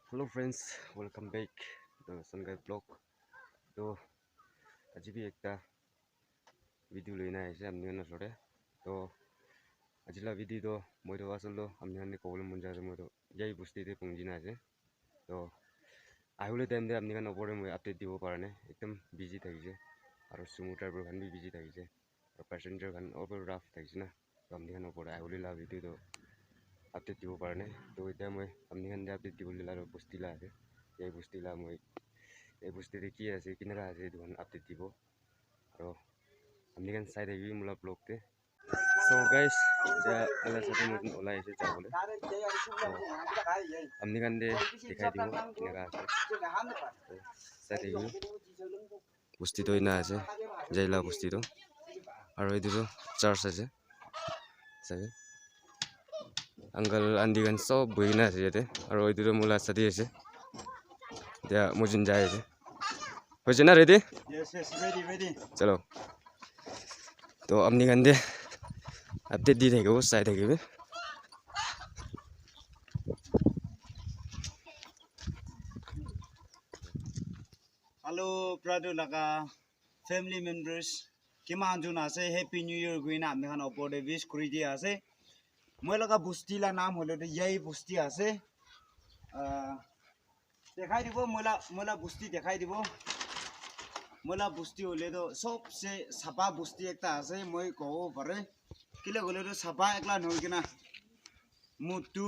Hello friends, welcome back to Sangai Vlog. तो आज भी एक भिडियो लेना है हमने ना छोड़े तो आज ला भिडियो तो मैं तो असल तो हमने ने कॉल मुंजा से मैं तो यही बुस्ती थे पंजी ना से तो आई वाले टाइम दे हमने का नौपर में अपडेट दिवो पार ने एकदम बिजी था इसे और सुमो ड्राइवर खान भी बिजी था इसे और पैसेंजर खान ओवर रफ था इसे ना तो हमने का नौपर आई वाले ला भिडियो तो अपडेट दिवो पार ने तो इतना मैं हमने का अपडेट दिवो ले ला बुस्ती ला है यही बुस्ती ला मैं এই বস্তুতে কি আছে কিনারা আছে দুখান আপডেট দিব আৰু আমি কান চাই থাকিবি মোলা ব্লগতে সো গাইস যা এলা সাথে নতুন ওলাই আছে যাবলৈ আমি কান দে দেখাই দিব কিনারা আছে চাই থাকিবি বস্তুটো ইনা আছে যাইলা বস্তুটো আৰু এইটো চাৰ্চ আছে চাগে আংকল আন্টি কান সব বহিনা আছে ইয়াতে আৰু এইটো মোলা চাতি আছে দিয়া মুজিন যায় আছে हो ना रेडी Yes, ready. चलो तो अपनी गंदे अपडेट दी रहेगा वो साइड है Hello, brother laga family members. Kima anjuna se Happy New Year guina amne khan opor de wish kuri dia ase. Moi laga busti la naam holo de yai busti ase. देखाई दिबो मोला बुस्ती देखाई दिबो मोला बुस्ती होले तो सबसे सफा बुस्ती एकता आसे মই কও পারে কিলে গলে তো সফা একলা নই কিনা মুতু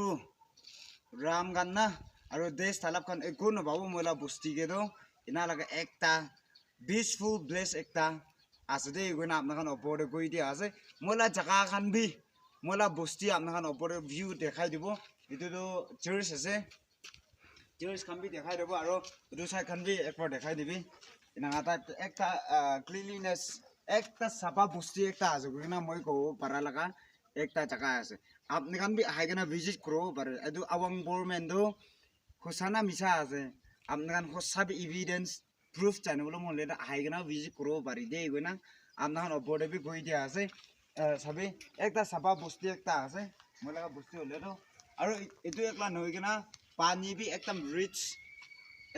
রাম গান্না আৰু দেশ তালাব খান একো নবাবো মোলা বুস্তি কে তো ইনা লাগে একটা peaceful place একটা আছে দে গইনা আপনা খান ওপরে কই দিয়া আছে মোলা জায়গা খান বি মোলা বুস্তি আপনা খান ওপরে ভিউ দেখাই দিব এটো তো চার্চ আছে Cheers can be the high of arrow, Rusa can be a for the high divi. In another cleanliness, Ecta Sapa Busti Ecta, as a Grina Moiko, Paralaga, Ecta Chakas. Up can be I gonna visit Crow, but I do Awang Bormendo, Hosana Misase, Amnan Hosabi evidence, proof Chanulum later I gonna visit Crow, but day winner, I'm not aboard every Goidiase, Sabi, Ecta Sapa Busti Ecta, Mola Busti little. Are it do a plan no पानी भी एकदम rich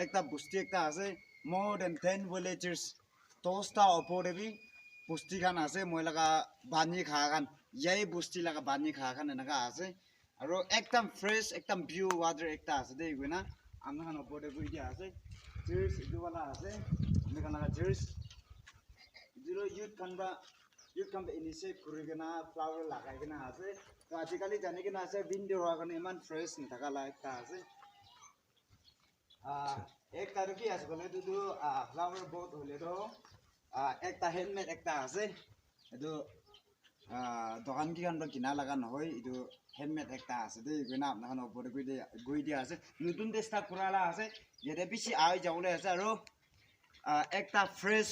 एकदम पुष्टि एकता आसे more than 10 villagers tosta opore भी पुष्टि खान आसे moi laga bani khagan yai puष्टि laga bani khagan enaga ase aro एकदम fresh एकदम pure water ekta ase dei guina amna khan opore gui dia ase cheers idu wala ase amna khan laga cheers zero youth kan ba initiate kurigena flower lagai gena ase तो आजिकली जाने के ना से window wagon इमान fresh नहीं थका लायक था ऐसे एक तारीख की आज बोले तो फ्लावर बोट होले तो एक ता हैंडमेड एक ता ऐसे तो दुकान की kan किना लगा न होई itu हैंडमेड एक ता ऐसे तो ये ना अपना kan ऊपर गुई दिया ऐसे नूतन देश ता कुराला ऐसे ये दे बिची आई जाऊले ऐसे रो एक ता fresh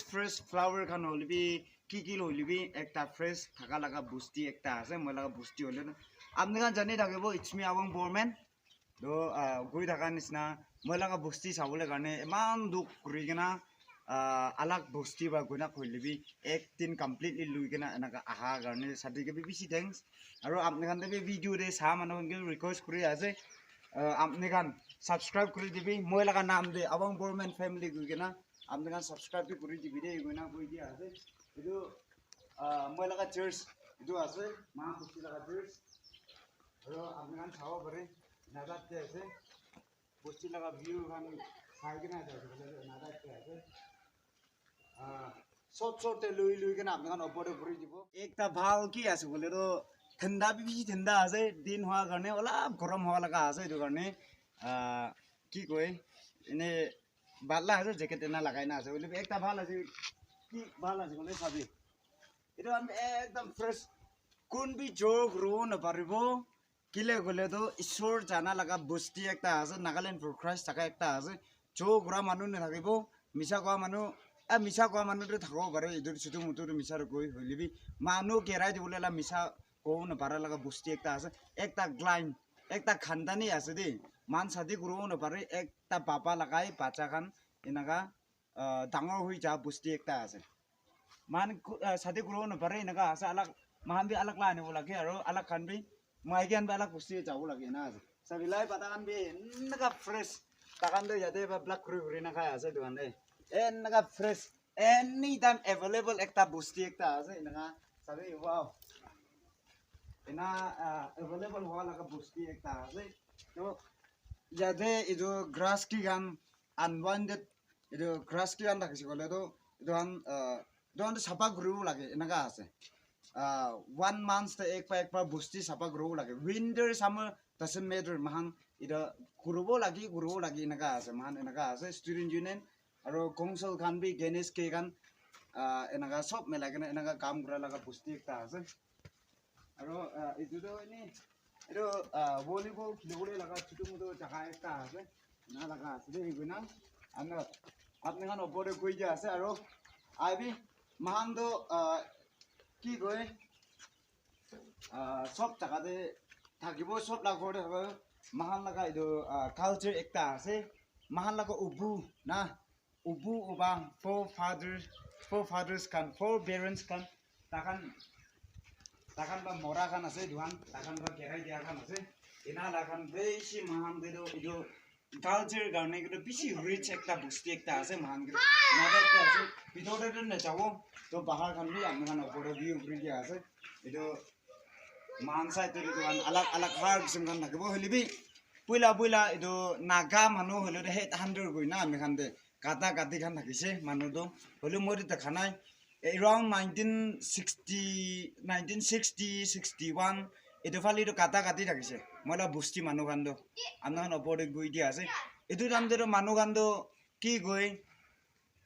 flower kan होले भी किलो लिबी एकता फ्रेश थाका लगा बुस्ती एकता आसे মই लगा बुस्ती होले आपने का जाने थाकेबो इट्स मी आवंग बोरमैन तो गुई थाका निसना মই लगा बुस्ती साबले गाने इमान दुख कुरिगना अलग बुस्ती बा गुना खोलिबी एक दिन कंप्लीटली लुइगना एनाका आहा गाने साथी के बीसी थैंक्स और आपने कान दे वीडियो दे सा मानो के रिक्वेस्ट करि आसे आपने कान सब्सक्राइब करि दिबी মই लगा नाम दे आवंग बोरमैन फैमिली गुइगना आपने कान सब्सक्राइब भी करि दिबी दे गुना गुइ दिया आसे itu moi laga church itu ase ma busti laga church aro apni kan chawa pare nadat te ase busti laga view kan sai kena ase nadat te ase short te lui kena apni kan opore puri dibo ekta bhal ki ase bole to thanda bi thanda ase din hoa karne ola gorom hoa laga ase etu karne ki koi ene batla ase jacket ena lagai na ase bole ekta bhal ase কি ভাল আছে বলে সাবি এটা আমি একদম fresh কোন B যোগ রো না পারিব কিলে গলে তো ঈশ্বর জানা লাগা বস্তি একটা আছে নাগাল্যান্ড ফর ক্রাইস্ট থাকা একটা আছে যোগ রা মানুহ না থাকিব মিছা কোৱা মানুহ মিছা কোৱা মানুহটো থাকব পাৰে ইদুৰ ছুটু মুটুৰ মিছাৰ গৈ হলিবি মানুহ কেৰাই দিবলে লা মিছা কও না পাৰা লাগা বস্তি একটা আছে একটা গ্লাইন একটা খানদানি আছে দেই মান সাদি গুরু না পারে একটা বাবা লাগাই বাচ্চা খান এনাকা ডাঙৰ হৈ যা বস্তি একটা আছে মান সাথে গুলো ন পাৰে নাকা আছে আলাক মান বি আলাক লানে লাগে আৰু আলাক খান বি মাইগান বি আলাক বস্তি যাও লাগে না আছে সবিলাই পাতা খান বি নাকা fresh takan do yate ba black kuri na kaya ase duan naga fresh anytime available ekta busti ekta ase naga sabi wow ina available wala ka busti ekta ase to yate ido grass ki gan unwanted ido grass ki gan takisi kole do doan sapa guru lage naga ase 1 month te ek pa busti sapa grow lagi winter summer doesn't matter mahan ida kurubo lagi naga ase mahan naga ase student union aro council kan bi genes ke kan enaga sob melagena enaga kam kura laga busti ekta ase aro itu do ini itu volleyball khilebole laga chutu mutu jaga ekta ase na laga ase de iguna ana apni kan opore koi ja ase aro abi mahan do কি কয় সব জায়গাতে থাকিব সব লাগতে হবে মাহান লাগা এইটো কালচাৰ একটা আছে মাহান লাগা উবু না উবু উবা ফৰ ফাদাৰ্স কান ফৰ পেৰেণ্টছ কান তাকান বা মৰা কান আছে দুহান তাকান বা কেৰাই দিয়া কান আছে এনা লাগান বেছি মাহান দিলো এইটো কালচাৰ কাৰণে কিন্তু বেছি ৰিচ একটা বস্তু একটা আছে মাহান কিন্তু নাদা কি আছে ভিতৰতে নেযাব তো বাহাৰ খান বি আপনার ওপরে ভিউ উঠি দিয়া আছে এইটো মান সাইড তো আলাগ হার কিসম খান থাকিব হলিবি পইলা এইটো নাগা মানুহ হলে হে তাহান্তৰ গই না আমি খান দে কাটা কাটি খান থাকিছে মানুহটো হলে মই দেখা নাই এৰাউণ্ড 1961 এইটো ফালি এইটো কাটা কাটি থাকিছে মইলা বস্তি মানুহ খান দো আপনার ওপরে গই দিয়া আছে এইটো টাইমতে মানুহ খান দো কি গই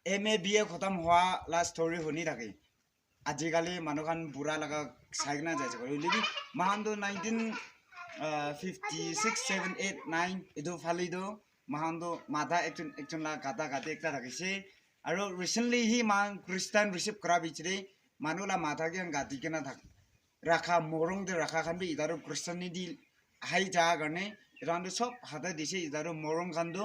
MA BA খতম হোৱা লাষ্ট ষ্টৰি শুনি থাকে আজিকালি মানুহখান বুঢ়া লগা চাইনা যাইছে লিবি মাহানটো 1956 7 8 9 এইটো ফালিটো মাহানটো মাথা একজন কাটা কাটি একটা থাকিছে আৰু ৰিচেণ্টলি হি মান খ্ৰীষ্টান ৰিচিভ কৰা বিচৰি মানুহলা মাথা কি গাতি কেনা থাক ৰাখা মৰং দে ৰাখা খান বি ইদাৰো খ্ৰীষ্টানী দি হাই যা কাৰণে এটা সব হাতে দিছে ইদাৰো মৰং খানটো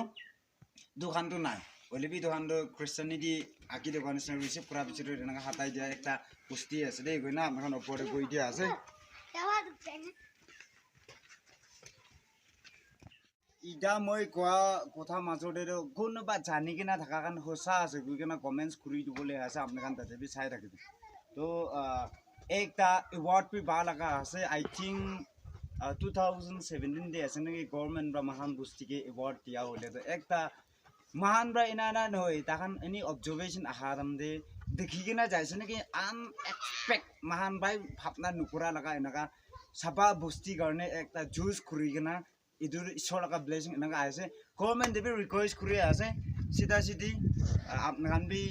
দুখানটো নাই ওলিবি দোকানটো খ্ৰীষ্টানিটি আঁকি দোকান ৰিচিভ কৰাৰ পিছত এনেকৈ হাতাই দিয়া এটা বস্তি আছে দেই গৈ না আমাৰ ওপৰতে গৈ দিয়া আছে ইটা মই কোৱা কথা মাজতে কোনোবা জানি কিনা থকা কাৰণে সঁচা আছে গৈ কিনে কমেণ্টছ কৰি দিবলৈ আছে আপোনালোকে তাতে বি চাই থাকিব তো একটা এৱাৰ্ড বি বা লগা আছে আই থিংক 2017 দে আছে নেকি গভৰ্ণমেণ্ট বা মহান বস্তিকে এৱাৰ্ড দিয়া হ'লে তো একটা महान बा इना নহয় তাখান এনি অবজারভেশন আহা দে দেখি কিনা যাইছে নাকি আনএক্সপেক্ট महान বাই ভাবনা নুকুৰা লগা এনেকা সাপা বস্তি কাৰণে একটা জুজ কৰি কিনা ইদুৰ ঈশ্বৰ লগা ব্লেসিং এনেকা আছে গভৰ্নমেন্ট দেবি ৰিকোয়েস্ট কৰি আছে সিধা সিধি আপনান বি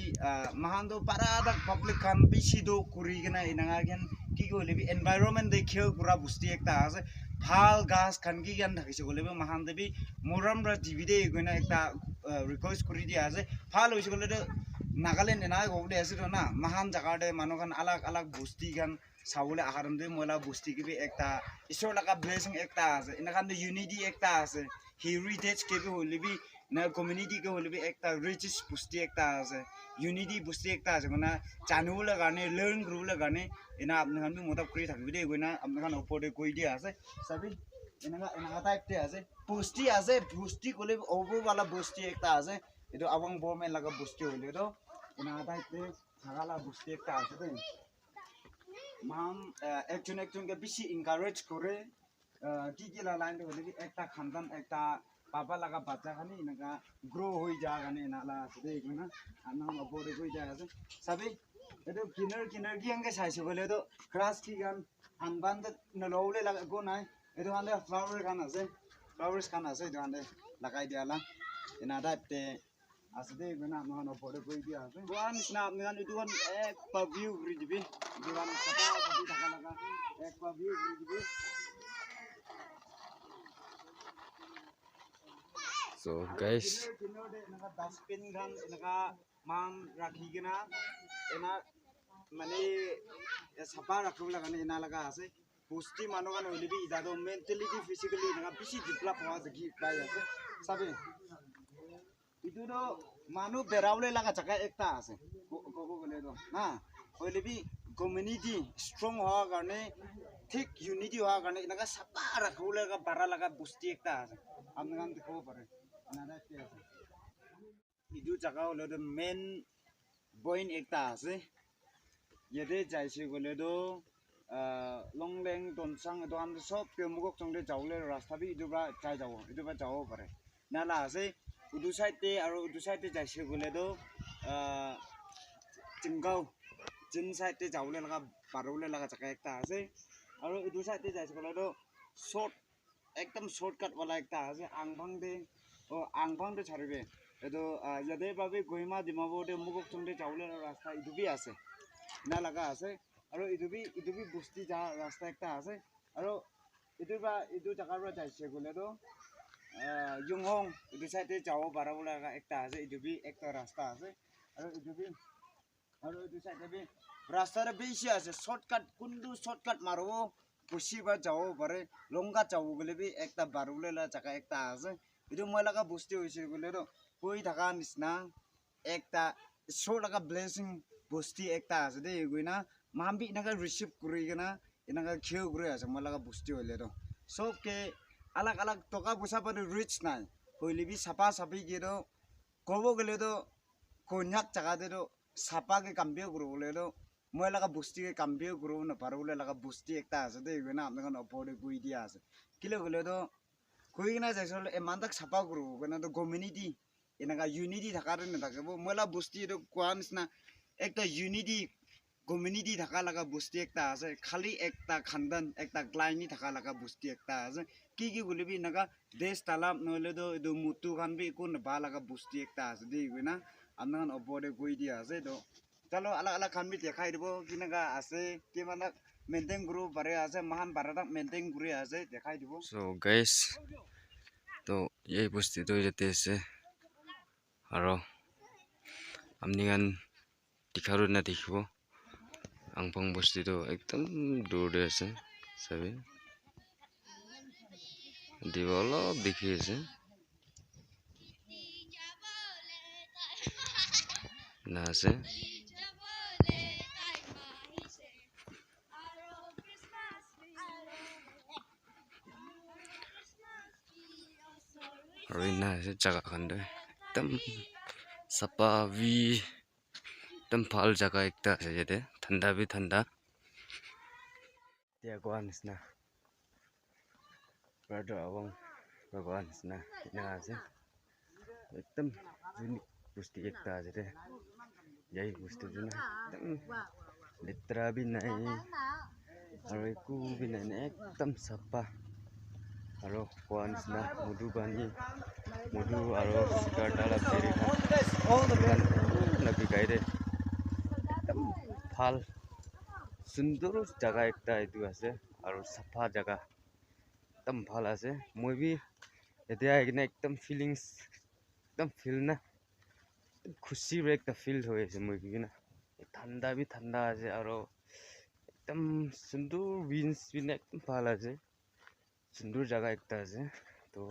महान তো পাৰা পাব্লিক খান বেছি দো কৰি কিনা এনেকা কেন কি কইলেবি এনভায়রনমেন্ট দেখিও পুরা বস্তি একটা আছে ভাল গাছ খান কি গান থাকিছে কইলেবি महान দেবি মোরাম রা টিভি দে গইনা একটা রিকোয়েস্ট কৰি দিয়া আছে ভাল হইছে কলে নাগালেণ্ড এনা গবলে আছে না महान জাগাতে মানুখান আলাগ বস্তি গান চাউলে আহারম দে মলা বস্তি কিবি একটা ঈশ্বর লাগা ব্লেসিং একটা আছে এনাখান ইউনিটি একটা আছে হেরিটেজ কেবি হইলেবি না কমিউনিটি কে হইলেবি একটা রিচেস বস্তি একটা আছে ইউনিটি বস্তি একটা আছে না জানুলে গানে লার্ন গ্রুলে গানে এনা আপনাখান বি মতাব কৰি থাকিবি দে গইনা আপনাখান ওপরে কই দিয়া আছে সাবি এনা টাইপতে আছে বস্তি কলে ওভার वाला বস্তি একটা আছে এটো আবং গভর্নমেন্ট লাগা বস্তি হইলে তো এনা টাইপতে থাকালা বস্তি একটা আছে দে মান একজনকে বেশি এনকারেজ করে কি লাইন হলে একটা খানদান একটা পাপা লাগা বাচ্চা খানি এনেকা গ্রো হয়ে যা গানে নালা আছে দে এগুনা আনাম ওপরে কই যায় আছে সাবি এটো কিনার কি আঙ্গে চাইছে বলে তো ক্রাশ কি গান আনবান নলৌলে লাগা গো নাই এটো আলে ফ্লাওয়ার গান আছে ফ্লাওয়ার্স গান আছে এটো আলে লাগাই দিয়ালা এনা টাইপতে আছে দে এগুনা আমার ওপরে কই দিয়া আছে ওয়ান স্না আপনি গান এটো এক পা ভিউ করে দিবি দিওয়ান সাপা সাপি টাকা লাগা এক পা ভিউ করে দিবি So guys, dustbin kan enaka man rakhi kena ena mane sapa rakhu laga ena laga ase pusti manu kan hoilebi idado mentally physically enaka bisi develop howa degi pai ase sabe itu do manu berawle laga jaga ekta ase gogo gole do na hoilebi community strong howa karone thik unity howa karone enaka sapa rakhu laga bara laga pusti ekta ase apni kan dekho pare Nada que ইটো জাগা হলে main point একটা আছে ইয়াতে যাইছে গ'লেতো লংলেং টনচাং এইটো আমি চব পেমুকক চংতে যাবলৈ ৰাস্তা বি ইটোৰ পৰা যাই যাব ইটোৰ পৰা যাব পাৰে নালা আছে ইটো চাইডে আৰু ইটো চাইডে যাইছে গ'লেতো চিংগাও জিন চাইডে যাবলৈ লগা পাৰবলৈ লগা জাগা একটা আছে আৰু ইটো চাইডে যাইছে গ'লেতো শৰ্ট একদম শৰ্টকাটৱালা একটা আছে আংভাংতে ছাড়িবে এইটো ইয়াতে বাবে গহিমা ডিমাপুৰতে মুকক চংতে যাবলৈ ৰাস্তা ইটো বি আছে না লগা আছে আৰু ইটো বি বস্তি যা ৰাস্তা একটা আছে আৰু ইটো জাগাৰ পৰা যাইছে গ'লেতো ইয়ংহং ইটো চাইডে যাব পাৰব লগা একটা আছে ইটো বি একটা ৰাস্তা আছে আৰু ইটো চাইডে বি ৰাস্তাটা বেছি আছে শৰ্টকাট কোনটো শৰ্টকাট মাৰিব বস্তিবা যাব পাৰে লংকাত যাব গ'লে বি একটা বাৰবলৈ লগা জাগা একটা আছে ইটো মই লগা বস্তি হৈছে গ'লেতো কৈ থকা নিচিনা একটা চ' লগা ব্লেচিং বস্তি একটা আছে দেই গৈ না মাম্বি এনেকৈ ৰিচিভ কৰি কিনা এনেকৈ খেও কৰি আছে মই লগা বস্তি হ'লেতো চবকে আলাগ আলাগ টকা পইচা পাতি ৰিচ নাই হ'লে বি চাফা চাফিকেতো ক'ব গ'লেতো কন্যাক জাগাতেতো চাফাকে কামবিও কৰিবলৈতো মই লগা বস্তিকে কামবিও কৰিব নাপাৰবলৈ লগা বস্তি একটা আছে দেই গৈ না আপোনালোকে ওপৰতে গৈ দিয়া আছে কেলৈ গ'লেতো গৈ কিনা যাইছে ইমান তাক চাফা কৰিব কাৰণেতো কমিউনিটি এনেকুৱা ইউনিটি থকাটো নাথাকিব মই লগা বস্তি এইটো কোৱা নিচিনা একটা ইউনিটি কমিউনিটি থাকা লগা বস্তি একটা আছে খালি একটা খানদান একটা ক্লাইনি থাকা লগা বস্তি একটা আছে কি গ'লে বি এনেকুৱা দেশ তালাপ নহ'লেতো এইটো মুটু খান বি একো নাপা লগা বস্তি একটা আছে দেই গৈ না আপোনালোকে ওপৰতে গৈ দিয়া আছে তো চলো আলাগ আলাগ খান বি দেখাই দিব কেনেকুৱা আছে কিমান মেইনটেইন কৰিব পাৰে আছে মহান ভাৰতক মেইনটেইন কৰি আছে দেখাই দিব সো গাইস তো এই বস্তিটো ইয়াতে আছে আৰু আপনি গান দেখাৰো না দেখিব আংফং বস্তিটো একদম দূৰতে আছে চাবি দিব অলপ দেখি আছে না আছে আৰু না আছে জাগাখন একদম চাফা ভি একদম ভাল জাগা একটা আছে ইয়াতে ঠাণ্ডা বি ঠাণ্ডা এতিয়া কোৱা নিচিনা কোৱা নিচিনা এনেকুৱা আছে একদম ইউনিক বস্তু একটা আছে দে এই বস্তুটো না একদম লেতেৰা বি নাই আৰু একো বি নাই একদম চাফা আৰু কোৱা নিচিনা মধু আৰু চিকাৰডাল বিকাই দে একদম ভাল সুন্দৰ জাগা একটা এইটো আছে আৰু চাফা জাগা একদম ভাল আছে মই বি এতিয়া আহি কিনে একদম ফিলিংছ একদম ফিল না খুচিৰ একটা ফিল হৈ আছে মই কিনা ঠাণ্ডা বি ঠাণ্ডা আছে আৰু একদম সুন্দৰ উইন্স বি একদম ভাল আছে সুন্দৰ জাগা একটা আছে তো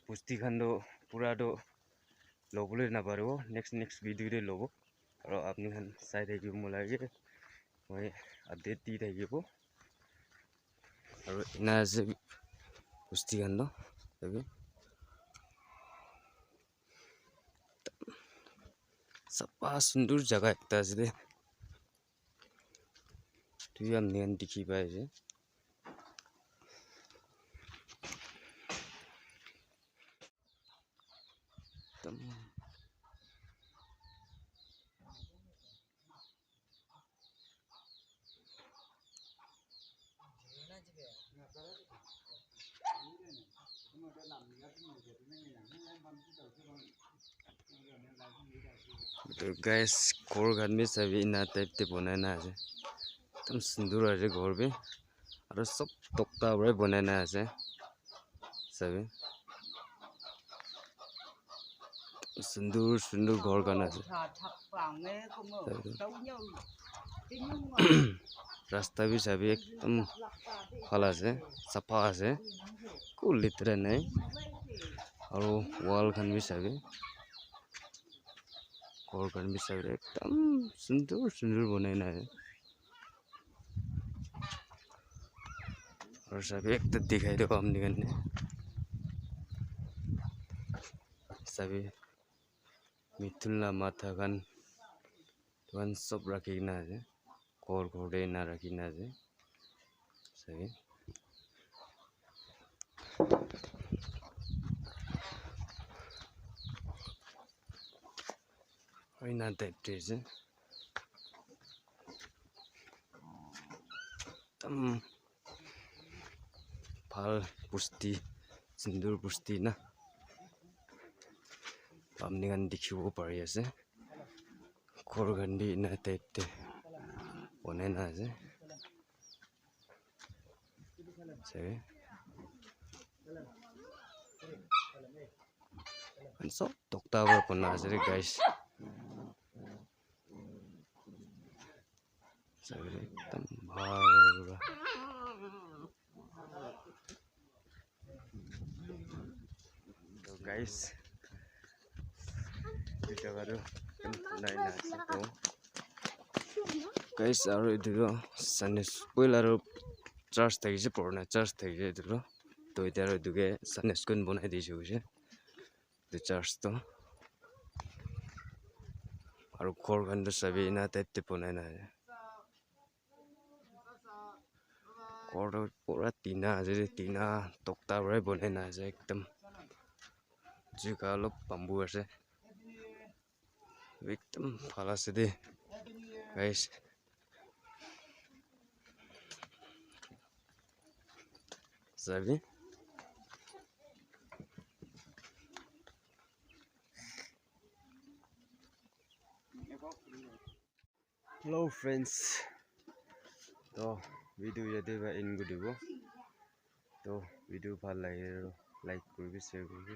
বস্তিখনটো পুৰাটো ল'বলৈ নাপাৰিব নেক্সট ভিডিঅ'তে ল'ব আৰু আপোনালোকে চাই থাকিব লাগে মই আপডেট দি থাকিব আৰু এনে আছে বস্তিখন চাফা সুন্দৰ জাগা একটা আছে দে তুই আপনি দেখি পাইছে একদম तो गाइस घर घर में सभी इना टाइप ते बनाना है एकदम सुंदर है घर भी और सब तख्ता से बनाना है सभी सुंदर घर करना है रास्ता भी सभी एकदम भला है सफा है कोई लेतरा नहीं और वॉल खान भी सभी घर खान भी सभी एकदम सुंदर बनाना है और सभी एक तो दिखाई दो हमने sabi mithunla matha kan sob rakhina ase kor de na rakhina ase sabi oina type te ase tam phal pusti sindur pusti na pamni kan dikhibo pari ase khor kan bi na type te bonai na ase sabi and so tokta par bana ase re guys sabi ekdam bhal pura to guys jaga do nai na ase to guys aro edu Sunday school aro church thakise purana church thakise edu to eta aro edu ke Sunday school bonai dise hoise the church to aro khor kan do sabi na type te bonai na khor pura tina ase tina tokta rai bonai na ase ekdam juka lop bamboo ase ekdam bhal ase de guys sabi hello friends to video yate ba in gudibo to video bhal lage like korbi share korbi